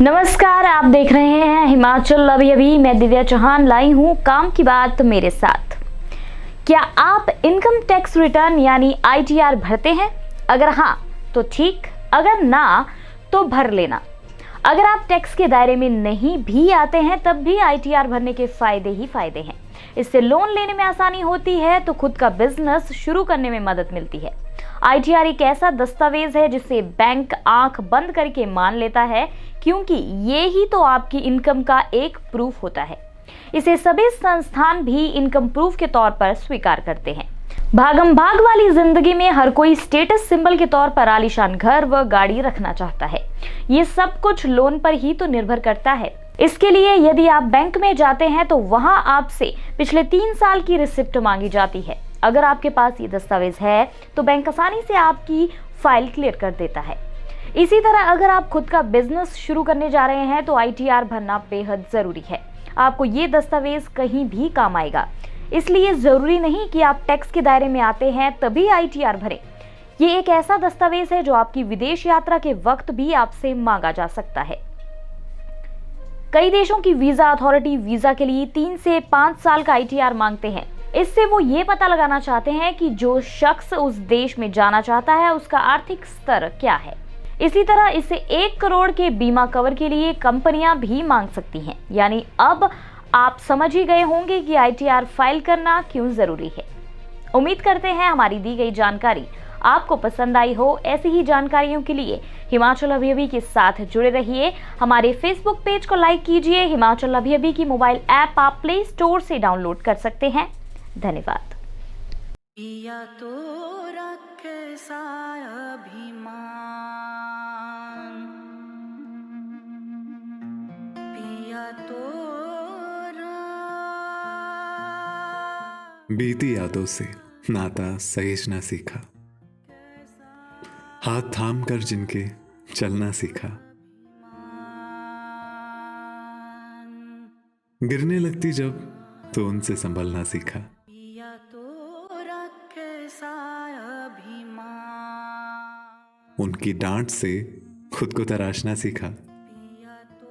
नमस्कार, आप देख रहे हैं हिमाचल अभी मैं दिव्या चौहान लाई हूँ काम की बात मेरे साथ। क्या आप इनकम टैक्स रिटर्न यानी आईटीआर भरते हैं? अगर हाँ तो ठीक, अगर ना तो भर लेना। अगर आप टैक्स के दायरे में नहीं भी आते हैं तब भी आईटीआर भरने के फायदे ही फायदे हैं। इससे लोन लेने में आसानी होती है तो खुद का बिजनेस शुरू करने में मदद मिलती है। आईटीआर एक ऐसा दस्तावेज है जिसे बैंक आंख बंद करके मान लेता है, क्योंकि ये ही तो आपकी इनकम का एक प्रूफ होता है। इसे सभी संस्थान भी इनकम प्रूफ के तौर पर स्वीकार करते हैं। भागम भाग वाली जिंदगी में हर कोई स्टेटस सिंबल के तौर पर आलीशान घर व गाड़ी रखना चाहता है। ये सब कुछ लोन पर ही तो निर्भर करता है। इसके लिए यदि आप बैंक में जाते हैं तो वहां आपसे पिछले 3 साल की रिसिप्ट मांगी जाती है। अगर आपके पास ये दस्तावेज है तो बैंक आसानी से आपकी फाइल क्लियर कर देता है। इसी तरह अगर आप खुद का बिजनेस शुरू करने जा रहे हैं तो आईटीआर भरना बेहद जरूरी है। आपको ये दस्तावेज कहीं भी काम आएगा, इसलिए जरूरी नहीं कि आप टैक्स के दायरे में आते हैं तभी आईटीआर भरें। ये एक ऐसा दस्तावेज है जो आपकी विदेश यात्रा के वक्त भी आपसे मांगा जा सकता है। कई देशों की वीजा अथॉरिटी वीजा के लिए 3 से 5 साल का आईटीआर मांगते हैं। इससे वो ये पता लगाना चाहते हैं कि जो शख्स उस देश में जाना चाहता है उसका आर्थिक स्तर क्या है। इसी तरह इसे 1 करोड़ के बीमा कवर के लिए कंपनियां भी मांग सकती हैं। यानी अब आप समझ ही गए होंगे कि आईटीआर फाइल करना क्यों जरूरी है। उम्मीद करते हैं हमारी दी गई जानकारी आपको पसंद आई हो। ऐसी ही जानकारियों के लिए हिमाचल अभी के साथ जुड़े रहिए। हमारे फेसबुक पेज को लाइक कीजिए। हिमाचल अभी की मोबाइल ऐप आप प्ले स्टोर से डाउनलोड कर सकते हैं। धन्यवाद। पिया तो रखे सारा पिया तो बीती यादों से नाता सहेजना सीखा, हाथ थाम कर जिनके चलना सीखा, गिरने लगती जब तो उनसे संभलना सीखा। पिया तो रखे सारा उनकी डांट से खुद को तराशना सीखा। पिया तो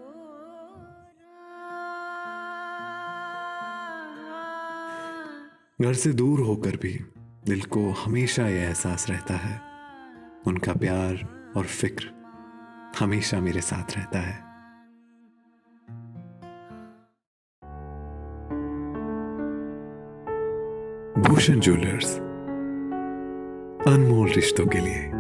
घर से दूर होकर भी दिल को हमेशा यह एहसास रहता है, उनका प्यार और फिक्र हमेशा मेरे साथ रहता है। भूषण ज्वेलर्स, अनमोल रिश्तों के लिए।